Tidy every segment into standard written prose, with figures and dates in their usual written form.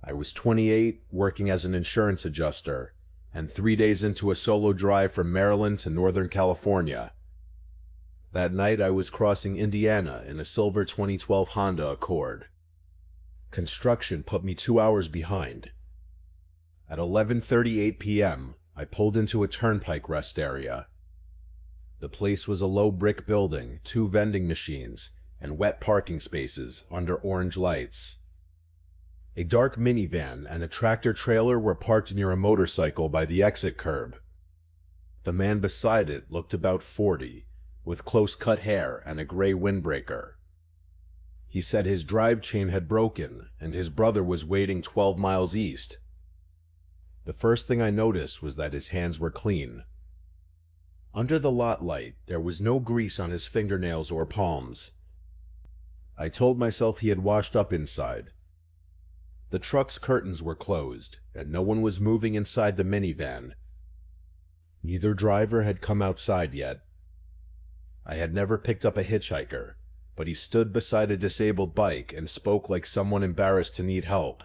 I was 28, working as an insurance adjuster, and 3 days into a solo drive from Maryland to Northern California. That night I was crossing Indiana in a silver 2012 Honda Accord. Construction put me 2 hours behind. At 11:38 p.m., I pulled into a turnpike rest area. The place was a low brick building, 2 vending machines, and wet parking spaces under orange lights. A dark minivan and a tractor-trailer were parked near a motorcycle by the exit curb. The man beside it looked about 40, with close-cut hair and a gray windbreaker. He said his drive chain had broken and his brother was waiting 12 miles east. The first thing I noticed was that his hands were clean. Under the lot light, there was no grease on his fingernails or palms. I told myself he had washed up inside. The truck's curtains were closed, and no one was moving inside the minivan. Neither driver had come outside yet. I had never picked up a hitchhiker, but he stood beside a disabled bike and spoke like someone embarrassed to need help.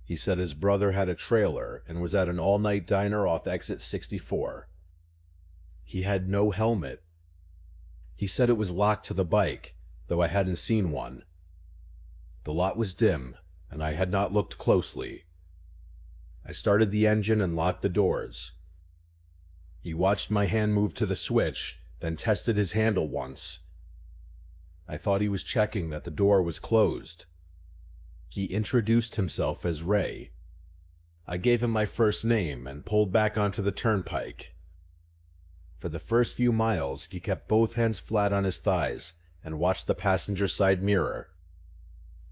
He said his brother had a trailer and was at an all-night diner off exit 64. He had no helmet. He said it was locked to the bike, though I hadn't seen one. The lot was dim, and I had not looked closely. I started the engine and locked the doors. He watched my hand move to the switch, then tested his handle once. I thought he was checking that the door was closed. He introduced himself as Ray. I gave him my first name and pulled back onto the turnpike. For the first few miles, he kept both hands flat on his thighs and watched the passenger side mirror.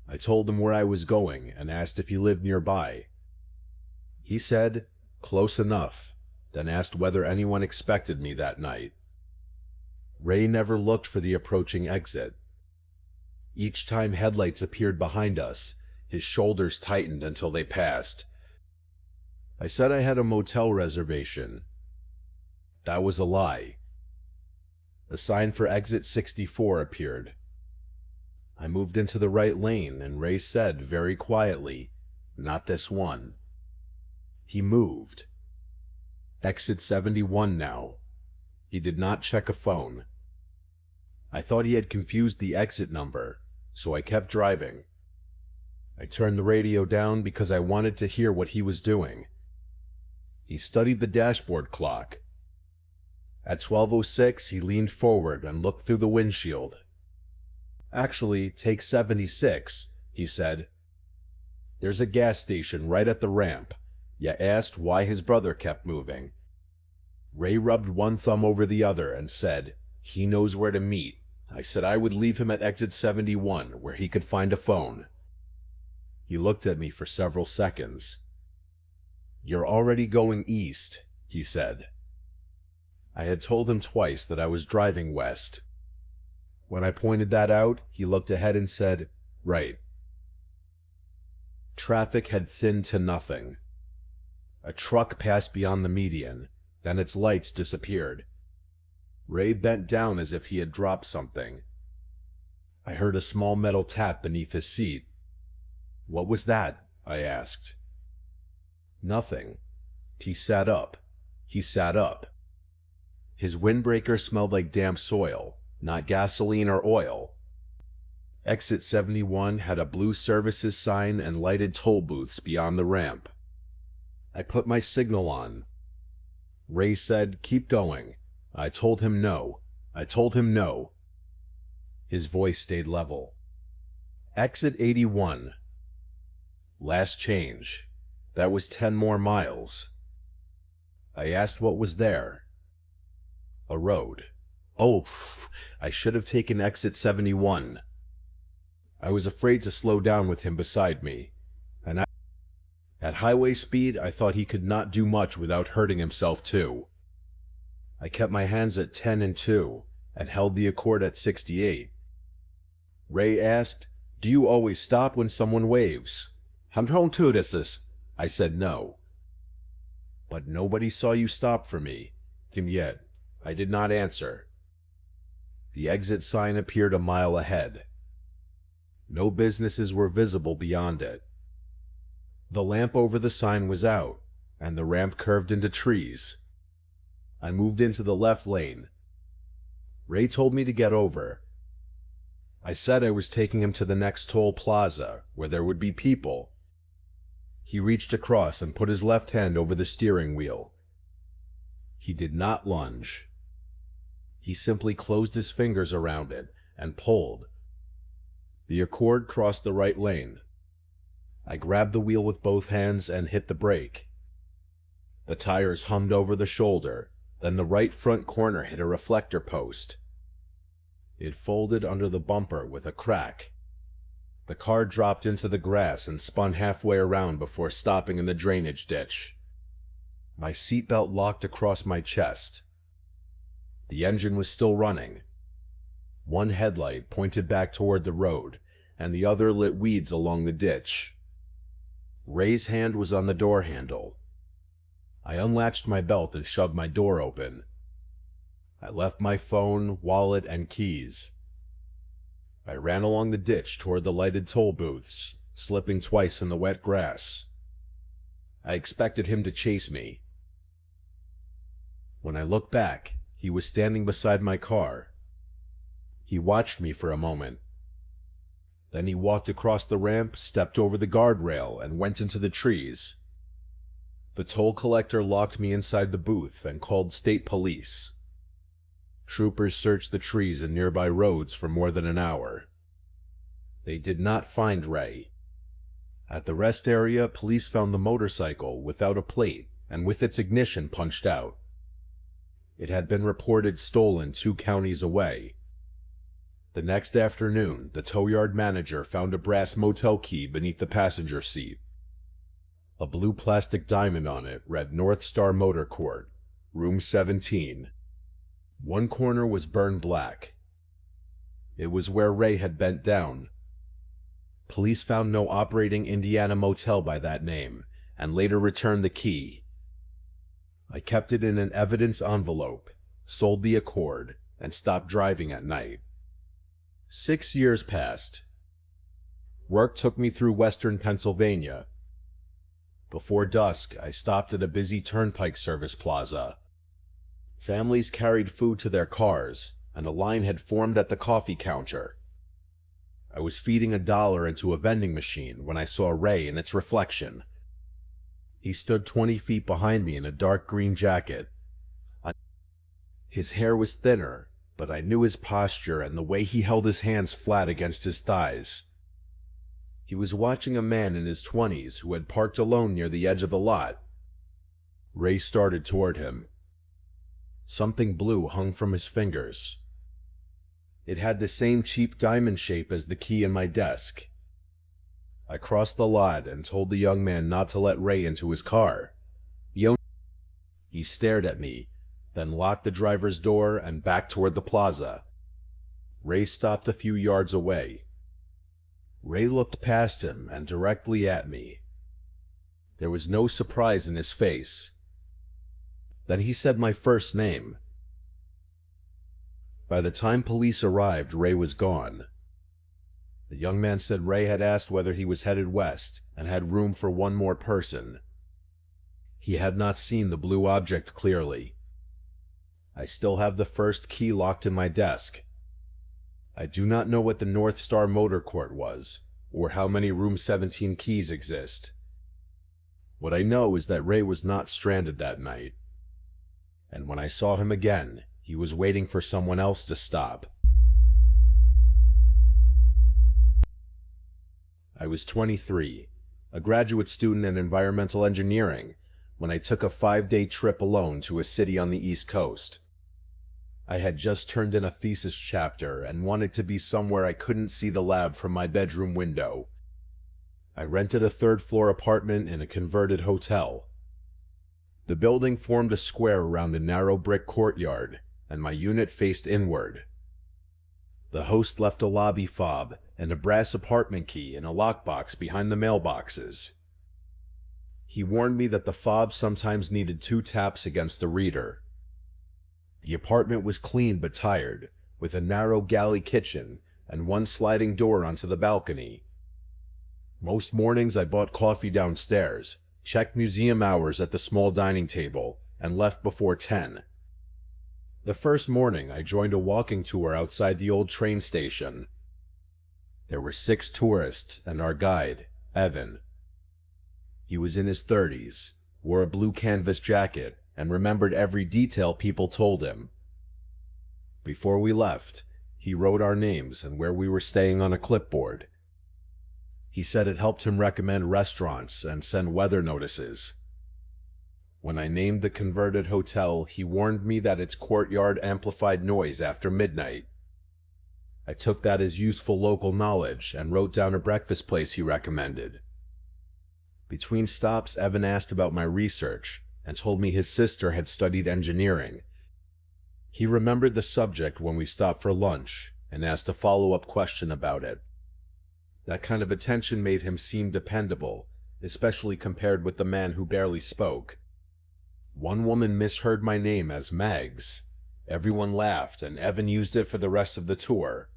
I told him where I was going and asked if he lived nearby. He said, "Close enough," then asked whether anyone expected me that night. Ray never looked for the approaching exit. Each time headlights appeared behind us, his shoulders tightened until they passed. I said I had a motel reservation. That was a lie. The sign for exit 64 appeared. I moved into the right lane, and Ray said very quietly, "Not this one." He moved. Exit 71 now. He did not check a phone. I thought he had confused the exit number, so I kept driving. I turned the radio down because I wanted to hear what he was doing. He studied the dashboard clock. At 12:06, he leaned forward and looked through the windshield. "Actually, take 76, he said. "There's a gas station right at the ramp." You asked why his brother kept moving. Ray rubbed one thumb over the other and said, "He knows where to meet." I said I would leave him at exit 71, where he could find a phone. He looked at me for several seconds. "You're already going east," he said. I had told him twice that I was driving west. When I pointed that out, he looked ahead and said, "Right." Traffic had thinned to nothing. A truck passed beyond the median, then its lights disappeared. Ray bent down as if he had dropped something. I heard a small metal tap beneath his seat. "What was that?" I asked. "Nothing." He sat up. He sat up. His windbreaker smelled like damp soil, not gasoline or oil. Exit 71 had a blue services sign and lighted toll booths beyond the ramp. I put my signal on. Ray said, "Keep going." I told him no. I told him no. His voice stayed level. Exit 81. Last change. That was 10 more miles. I asked what was there. A road. Oh, I should have taken exit 71. I was afraid to slow down with him beside me, and at highway speed I thought he could not do much without hurting himself too. I kept my hands at 10 and 2, and held the Accord at 68. Ray asked, "Do you always stop when someone waves?" I said no. "But nobody saw you stop for me." Yet, I did not answer. The exit sign appeared a mile ahead. No businesses were visible beyond it. The lamp over the sign was out, and the ramp curved into trees. I moved into the left lane. Ray told me to get over. I said I was taking him to the next toll plaza, where there would be people. He reached across and put his left hand over the steering wheel. He did not lunge. He simply closed his fingers around it and pulled. The Accord crossed the right lane. I grabbed the wheel with both hands and hit the brake. The tires hummed over the shoulder, then the right front corner hit a reflector post. It folded under the bumper with a crack. The car dropped into the grass and spun halfway around before stopping in the drainage ditch. My seatbelt locked across my chest. The engine was still running. One headlight pointed back toward the road, and the other lit weeds along the ditch. Ray's hand was on the door handle. I unlatched my belt and shoved my door open. I left my phone, wallet, and keys. I ran along the ditch toward the lighted toll booths, slipping twice in the wet grass. I expected him to chase me. When I looked back, he was standing beside my car. He watched me for a moment. Then he walked across the ramp, stepped over the guardrail, and went into the trees. The toll collector locked me inside the booth and called state police. Troopers searched the trees and nearby roads for more than an hour. They did not find Ray. At the rest area, police found the motorcycle without a plate and with its ignition punched out. It had been reported stolen 2 counties away. The next afternoon, the tow yard manager found a brass motel key beneath the passenger seat. A blue plastic diamond on it read North Star Motor Court, Room 17. One corner was burned black. It was where Ray had bent down. Police found no operating Indiana motel by that name, and later returned the key. I kept it in an evidence envelope, sold the Accord, and stopped driving at night. 6 years passed. Work took me through western Pennsylvania. Before dusk, I stopped at a busy turnpike service plaza. Families carried food to their cars, and a line had formed at the coffee counter. I was feeding $1 into a vending machine when I saw Ray in its reflection. He stood 20 feet behind me in a dark green jacket. His hair was thinner, but I knew his posture and the way he held his hands flat against his thighs. He was watching a man in his 20s who had parked alone near the edge of the lot. Ray started toward him. Something blue hung from his fingers. It had the same cheap diamond shape as the key in my desk. I crossed the lot and told the young man not to let Ray into his car. He stared at me, then locked the driver's door and backed toward the plaza. Ray stopped a few yards away. Ray looked past him and directly at me. There was no surprise in his face. Then he said my first name. By the time police arrived, Ray was gone. The young man said Ray had asked whether he was headed west and had room for one more person. He had not seen the blue object clearly. I still have the first key locked in my desk. I do not know what the North Star Motor Court was, or how many Room 17 keys exist. What I know is that Ray was not stranded that night. And when I saw him again, he was waiting for someone else to stop. I was 23, a graduate student in environmental engineering, when I took a 5-day trip alone to a city on the East Coast. I had just turned in a thesis chapter and wanted to be somewhere I couldn't see the lab from my bedroom window. I rented a 3rd-floor apartment in a converted hotel. The building formed a square around a narrow brick courtyard, and my unit faced inward. The host left a lobby fob and a brass apartment key in a lockbox behind the mailboxes. He warned me that the fob sometimes needed 2 taps against the reader. The apartment was clean but tired, with a narrow galley kitchen and one sliding door onto the balcony. Most mornings I bought coffee downstairs, checked museum hours at the small dining table, and left before 10. The first morning I joined a walking tour outside the old train station. There were 6 tourists and our guide, Evan. He was in his 30s, wore a blue canvas jacket, and remembered every detail people told him. Before we left, he wrote our names and where we were staying on a clipboard. He said it helped him recommend restaurants and send weather notices. When I named the converted hotel, he warned me that its courtyard amplified noise after midnight. I took that as useful local knowledge and wrote down a breakfast place he recommended. Between stops, Evan asked about my research and told me his sister had studied engineering. He remembered the subject when we stopped for lunch and asked a follow-up question about it. That kind of attention made him seem dependable, especially compared with the man who barely spoke. One woman misheard my name as Mags. Everyone laughed, and Evan used it for the rest of the tour.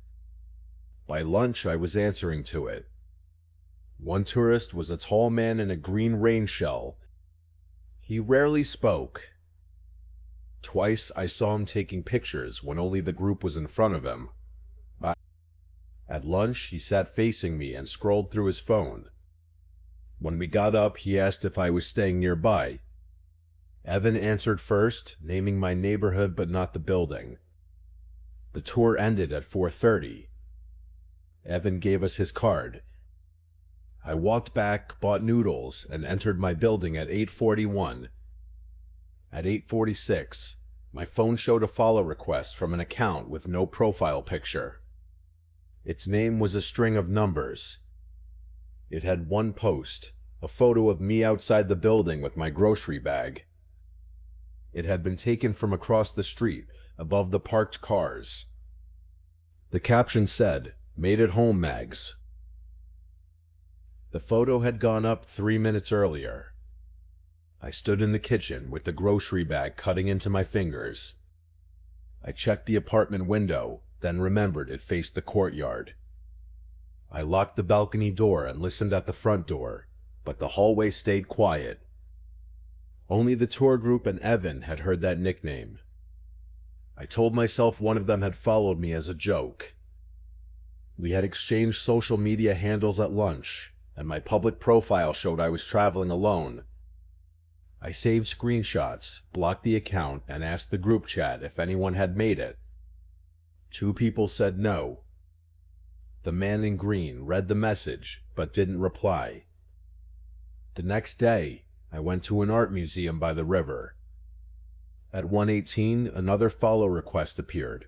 By lunch, I was answering to it. One tourist was a tall man in a green rain shell. He rarely spoke. Twice I saw him taking pictures when only the group was in front of him. At lunch, he sat facing me and scrolled through his phone. When we got up, he asked if I was staying nearby. Evan answered first, naming my neighborhood but not the building. The tour ended at 4:30. Evan gave us his card. I walked back, bought noodles, and entered my building at 8:41. At 8:46, my phone showed a follow request from an account with no profile picture. Its name was a string of numbers. It had one post, a photo of me outside the building with my grocery bag. It had been taken from across the street, above the parked cars. The caption said, "Made it home, Mags." The photo had gone up 3 minutes earlier. I stood in the kitchen with the grocery bag cutting into my fingers. I checked the apartment window, then remembered it faced the courtyard. I locked the balcony door and listened at the front door, but the hallway stayed quiet. Only the tour group and Evan had heard that nickname. I told myself one of them had followed me as a joke. We had exchanged social media handles at lunch, and my public profile showed I was traveling alone. I saved screenshots, blocked the account, and asked the group chat if anyone had made it. 2 people said no. The man in green read the message, but didn't reply. The next day, I went to an art museum by the river. At 1:18, another follow request appeared.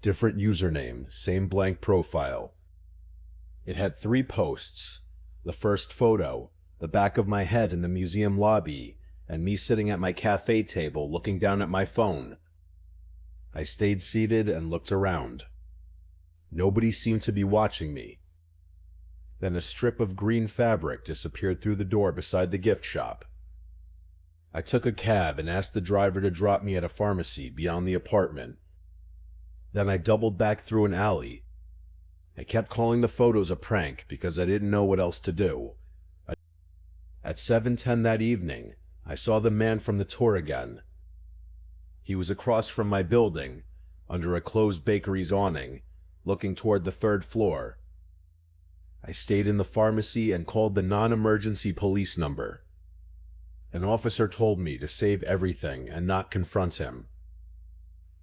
Different username, same blank profile. It had 3 posts. The first photo, the back of my head in the museum lobby, and me sitting at my cafe table looking down at my phone. I stayed seated and looked around. Nobody seemed to be watching me. Then a strip of green fabric disappeared through the door beside the gift shop. I took a cab and asked the driver to drop me at a pharmacy beyond the apartment. Then I doubled back through an alley. I kept calling the photos a prank because I didn't know what else to do. At 7:10 that evening, I saw the man from the tour again. He was across from my building, under a closed bakery's awning, looking toward the 3rd floor. I stayed in the pharmacy and called the non-emergency police number. An officer told me to save everything and not confront him.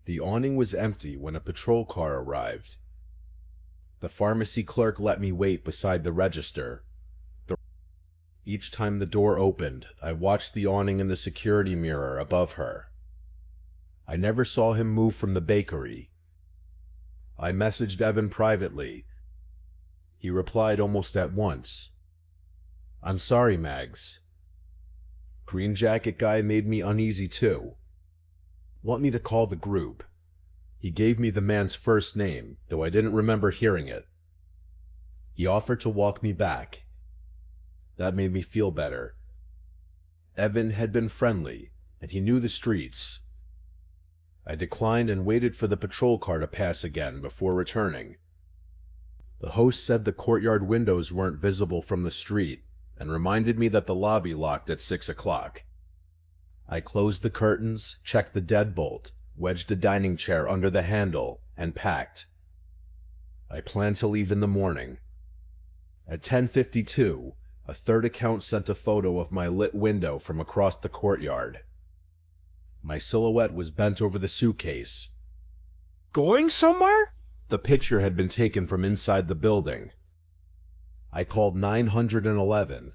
The awning was empty when a patrol car arrived. The pharmacy clerk let me wait beside the register. Each time the door opened, I watched the awning in the security mirror above her. I never saw him move from the bakery. I messaged Evan privately. He replied almost at once. "I'm sorry, Mags." Green jacket guy made me uneasy too. Want me to call the group. He gave me the man's first name, though I didn't remember hearing it. He offered to walk me back. That made me feel better. Evan had been friendly, and he knew the streets. I declined and waited for the patrol car to pass again before returning. The host said the courtyard windows weren't visible from the street and reminded me that the lobby locked at 6 o'clock. I closed the curtains, checked the deadbolt, wedged a dining chair under the handle, and packed. I planned to leave in the morning. At 10:52, a third account sent a photo of my lit window from across the courtyard. My silhouette was bent over the suitcase. Going somewhere? The picture had been taken from inside the building. I called 911.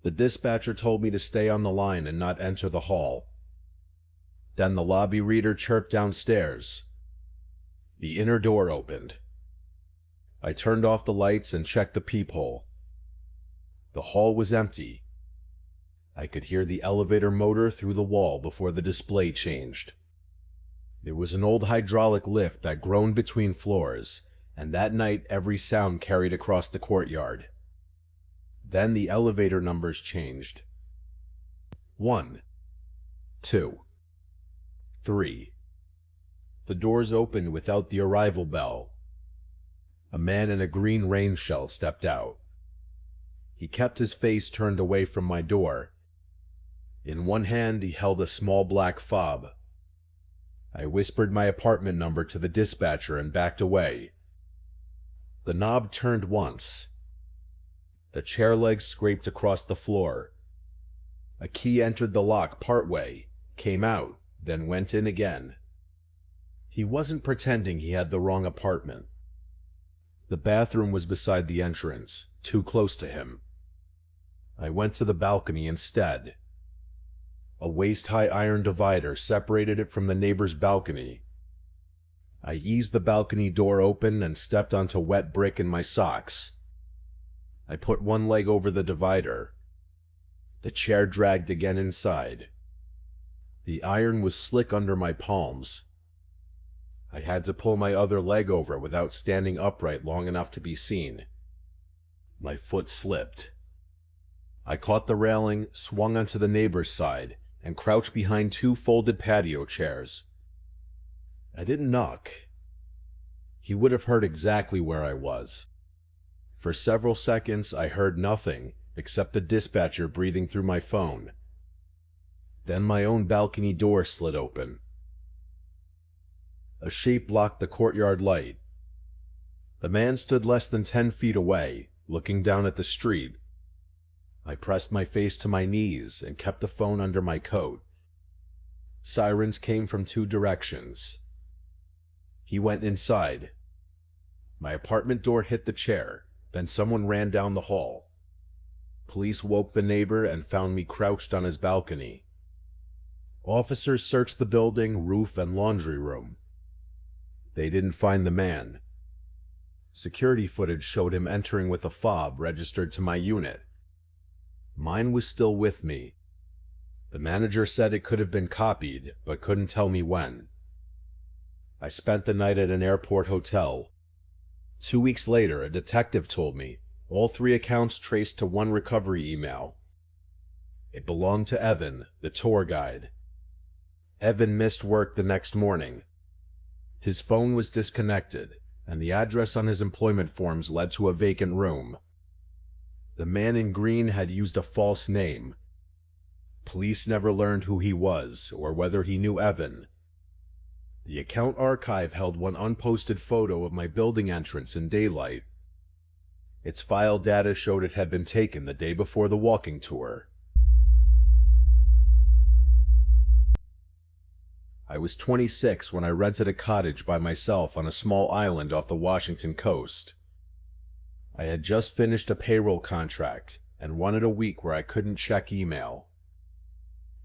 The dispatcher told me to stay on the line and not enter the hall. Then the lobby reader chirped downstairs. The inner door opened. I turned off the lights and checked the peephole. The hall was empty. I could hear the elevator motor through the wall before the display changed. There was an old hydraulic lift that groaned between floors, and that night every sound carried across the courtyard. Then the elevator numbers changed. 1, 2, 3. The doors opened without the arrival bell. A man in a green rain shell stepped out. He kept his face turned away from my door. In one hand he held a small black fob. I whispered my apartment number to the dispatcher and backed away. The knob turned once. The chair legs scraped across the floor. A key entered the lock partway, came out, then went in again. He wasn't pretending he had the wrong apartment. The bathroom was beside the entrance, too close to him. I went to the balcony instead. A waist-high iron divider separated it from the neighbor's balcony. I eased the balcony door open and stepped onto wet brick in my socks. I put one leg over the divider. The chair dragged again inside. The iron was slick under my palms. I had to pull my other leg over without standing upright long enough to be seen. My foot slipped. I caught the railing, swung onto the neighbor's side, and crouched behind 2 folded patio chairs. I didn't knock. He would have heard exactly where I was. For several seconds I heard nothing except the dispatcher breathing through my phone. Then my own balcony door slid open. A shape blocked the courtyard light. The man stood less than 10 feet away, looking down at the street. I pressed my face to my knees and kept the phone under my coat. Sirens came from 2 directions. He went inside. My apartment door hit the chair, then someone ran down the hall. Police woke the neighbor and found me crouched on his balcony. Officers searched the building, roof, and laundry room. They didn't find the man. Security footage showed him entering with a fob registered to my unit. Mine was still with me. The manager said it could have been copied, but couldn't tell me when. I spent the night at an airport hotel. 2 weeks later, a detective told me all 3 accounts traced to one recovery email. It belonged to Evan, the tour guide. Evan missed work the next morning. His phone was disconnected, and the address on his employment forms led to a vacant room. The man in green had used a false name. Police never learned who he was or whether he knew Evan. The account archive held one unposted photo of my building entrance in daylight. Its file data showed it had been taken the day before the walking tour. I was 26 when I rented a cottage by myself on a small island off the Washington coast. I had just finished a payroll contract and wanted a week where I couldn't check email.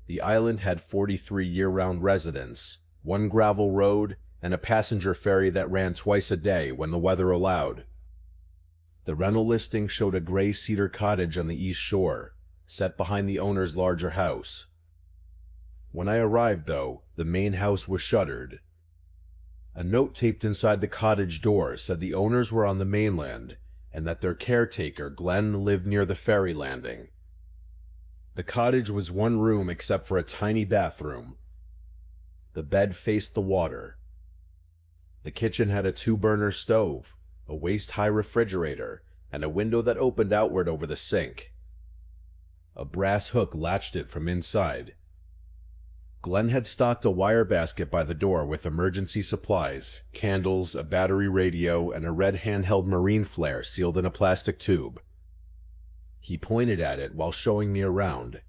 The island had 43 year-round residents, 1 gravel road, and a passenger ferry that ran twice a day when the weather allowed. The rental listing showed a gray cedar cottage on the east shore, set behind the owner's larger house. When I arrived, though, the main house was shuttered. A note taped inside the cottage door said the owners were on the mainland and that their caretaker, Glenn, lived near the ferry landing. The cottage was 1 room except for a tiny bathroom. The bed faced the water. The kitchen had a 2-burner stove, a waist-high refrigerator, and a window that opened outward over the sink. A brass hook latched it from inside. Glenn had stocked a wire basket by the door with emergency supplies, candles, a battery radio, and a red handheld marine flare sealed in a plastic tube. He pointed at it while showing me around.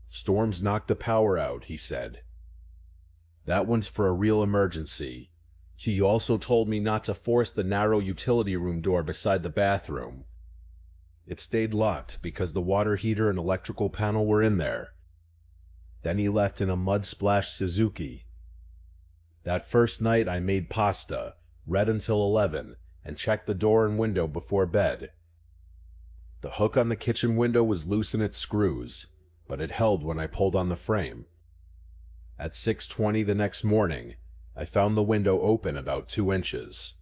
"Storms knocked the power out," he said. "That one's for a real emergency." He also told me not to force the narrow utility room door beside the bathroom. It stayed locked because the water heater and electrical panel were in there. Then he left in a mud-splashed Suzuki. That first night I made pasta, read until 11, and checked the door and window before bed. The hook on the kitchen window was loose in its screws, but it held when I pulled on the frame. At 6:20 the next morning, I found the window open about 2 inches.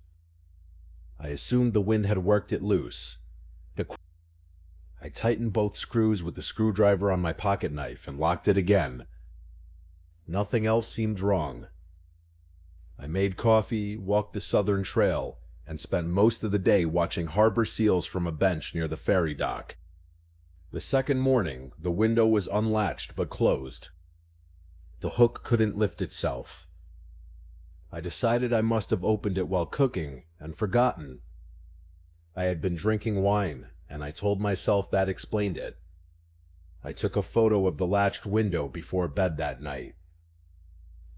I assumed the wind had worked it loose. I tightened both screws with the screwdriver on my pocket knife and locked it again. Nothing else seemed wrong. I made coffee, walked the Southern Trail, and spent most of the day watching harbor seals from a bench near the ferry dock. The second morning, the window was unlatched but closed. The hook couldn't lift itself. I decided I must have opened it while cooking and forgotten. I had been drinking wine, and I told myself that explained it. I took a photo of the latched window before bed that night.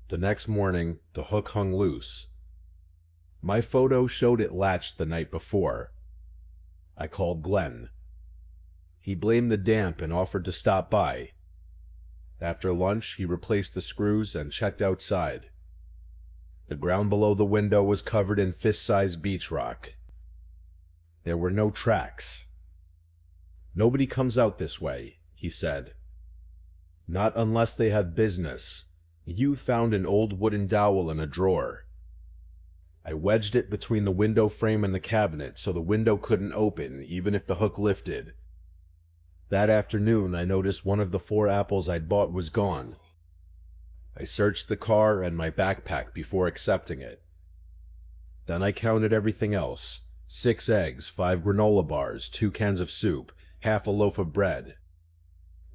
The next morning, the hook hung loose. My photo showed it latched the night before. I called Glenn. He blamed the damp and offered to stop by. After lunch, he replaced the screws and checked outside. The ground below the window was covered in fist-sized beach rock. There were no tracks. "Nobody comes out this way," he said. "Not unless they have business. You found an old wooden dowel in a drawer." I wedged it between the window frame and the cabinet so the window couldn't open even if the hook lifted. That afternoon, I noticed one of the 4 apples I'd bought was gone. I searched the car and my backpack before accepting it. Then I counted everything else: 6 eggs, 5 granola bars, 2 cans of soup, half a loaf of bread.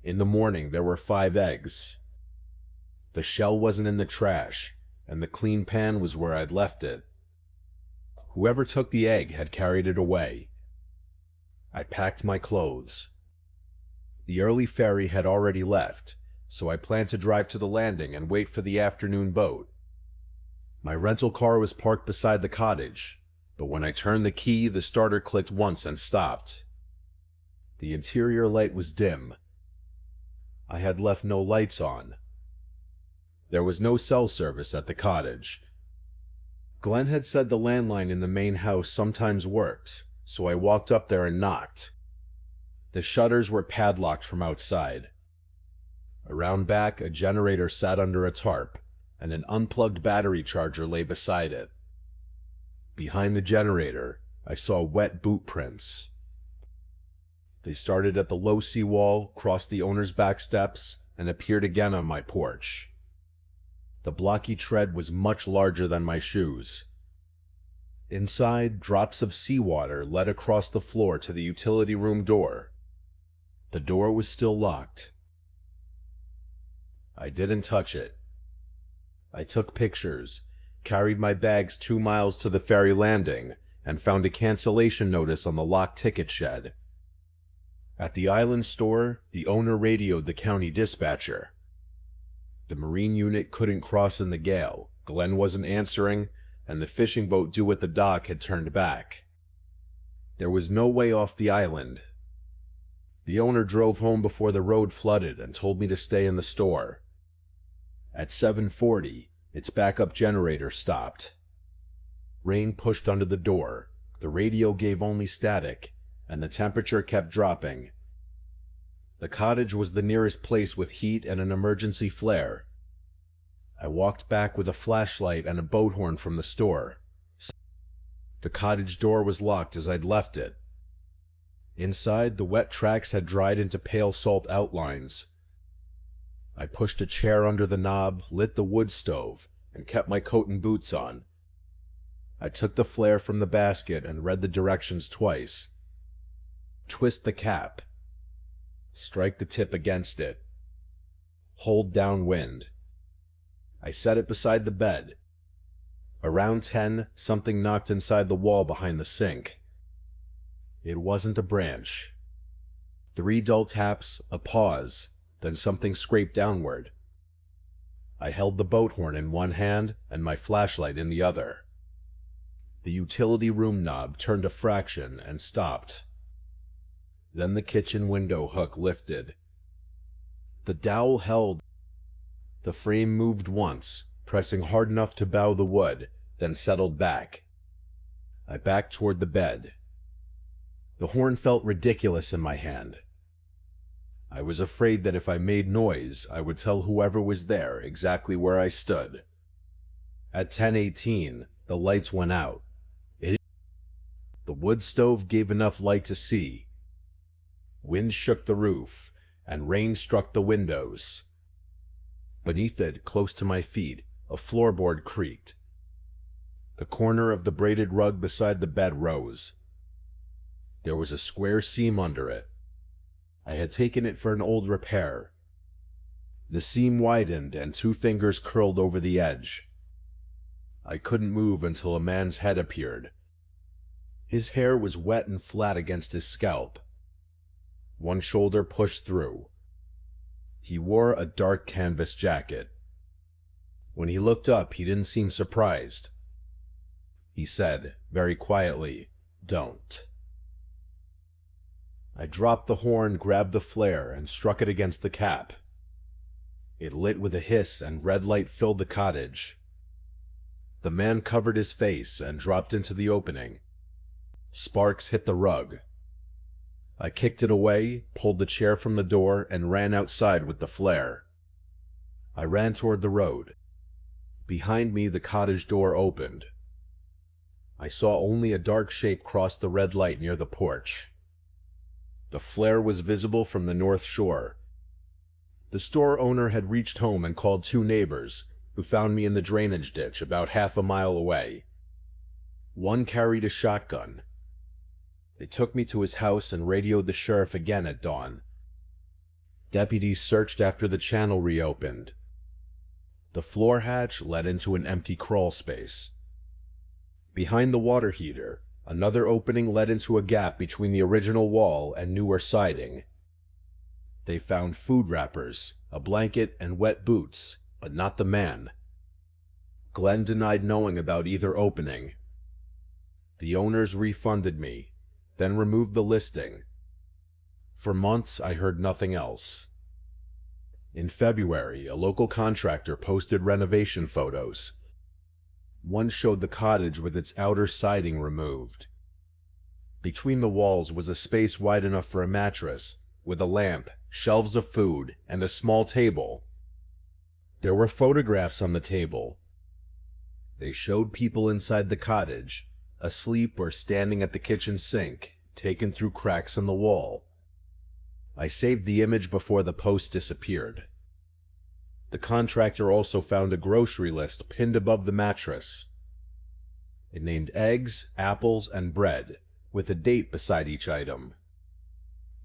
In the morning, there were 5 eggs. The shell wasn't in the trash, and the clean pan was where I'd left it. Whoever took the egg had carried it away. I packed my clothes. The early ferry had already left, so I planned to drive to the landing and wait for the afternoon boat. My rental car was parked beside the cottage, but when I turned the key, the starter clicked once and stopped. The interior light was dim. I had left no lights on. There was no cell service at the cottage. Glenn had said the landline in the main house sometimes worked, so I walked up there and knocked. The shutters were padlocked from outside. Around back, a generator sat under a tarp, and an unplugged battery charger lay beside it. Behind the generator, I saw wet boot prints. They started at the low seawall, crossed the owner's back steps, and appeared again on my porch. The blocky tread was much larger than my shoes. Inside, drops of seawater led across the floor to the utility room door. The door was still locked. I didn't touch it. I took pictures, carried my bags 2 miles to the ferry landing, and found a cancellation notice on the locked ticket shed. At the island store, the owner radioed the county dispatcher. The marine unit couldn't cross in the gale, Glenn wasn't answering, and the fishing boat due at the dock had turned back. There was no way off the island. The owner drove home before the road flooded and told me to stay in the store. At 7:40, its backup generator stopped. Rain pushed under the door, the radio gave only static, and the temperature kept dropping. The cottage was the nearest place with heat and an emergency flare. I walked back with a flashlight and a boat horn from the store. The cottage door was locked as I'd left it. Inside, the wet tracks had dried into pale salt outlines. I pushed a chair under the knob, lit the wood stove, and kept my coat and boots on. I took the flare from the basket and read the directions twice. Twist the cap. Strike the tip against it. Hold downwind. I set it beside the bed. Around 10, something knocked inside the wall behind the sink. It wasn't a branch. 3 dull taps, a pause, then something scraped downward. I held the boat horn in one hand and my flashlight in the other. The utility room knob turned a fraction and stopped. Then the kitchen window hook lifted. The dowel held. The frame moved once, pressing hard enough to bow the wood, then settled back. I backed toward the bed. The horn felt ridiculous in my hand. I was afraid that if I made noise, I would tell whoever was there exactly where I stood. At 10:18, the lights went out. The wood stove gave enough light to see. Wind shook the roof, and rain struck the windows. Beneath it, close to my feet, a floorboard creaked. The corner of the braided rug beside the bed rose. There was a square seam under it. I had taken it for an old repair. The seam widened and 2 fingers curled over the edge. I couldn't move until a man's head appeared. His hair was wet and flat against his scalp. One shoulder pushed through. He wore a dark canvas jacket. When he looked up, he didn't seem surprised. He said, very quietly, "Don't." I dropped the horn, grabbed the flare, and struck it against the cap. It lit with a hiss, and red light filled the cottage. The man covered his face and dropped into the opening. Sparks hit the rug. I kicked it away, pulled the chair from the door, and ran outside with the flare. I ran toward the road. Behind me, the cottage door opened. I saw only a dark shape cross the red light near the porch. The flare was visible from the north shore. The store owner had reached home and called 2 neighbors, who found me in the drainage ditch about half a mile away. One carried a shotgun. They took me to his house and radioed the sheriff again at dawn. Deputies searched after the channel reopened. The floor hatch led into an empty crawl space. Behind the water heater, another opening led into a gap between the original wall and newer siding. They found food wrappers, a blanket, and wet boots, but not the man. Glenn denied knowing about either opening. The owners refunded me, then removed the listing. For months, I heard nothing else. In February, a local contractor posted renovation photos. One showed the cottage with its outer siding removed. Between the walls was a space wide enough for a mattress, with a lamp, shelves of food, and a small table. There were photographs on the table. They showed people inside the cottage, asleep or standing at the kitchen sink, taken through cracks in the wall. I saved the image before the post disappeared. The contractor also found a grocery list pinned above the mattress. It named eggs, apples, and bread, with a date beside each item.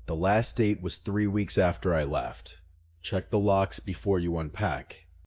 The last date was 3 weeks after I left. Check the locks before you unpack.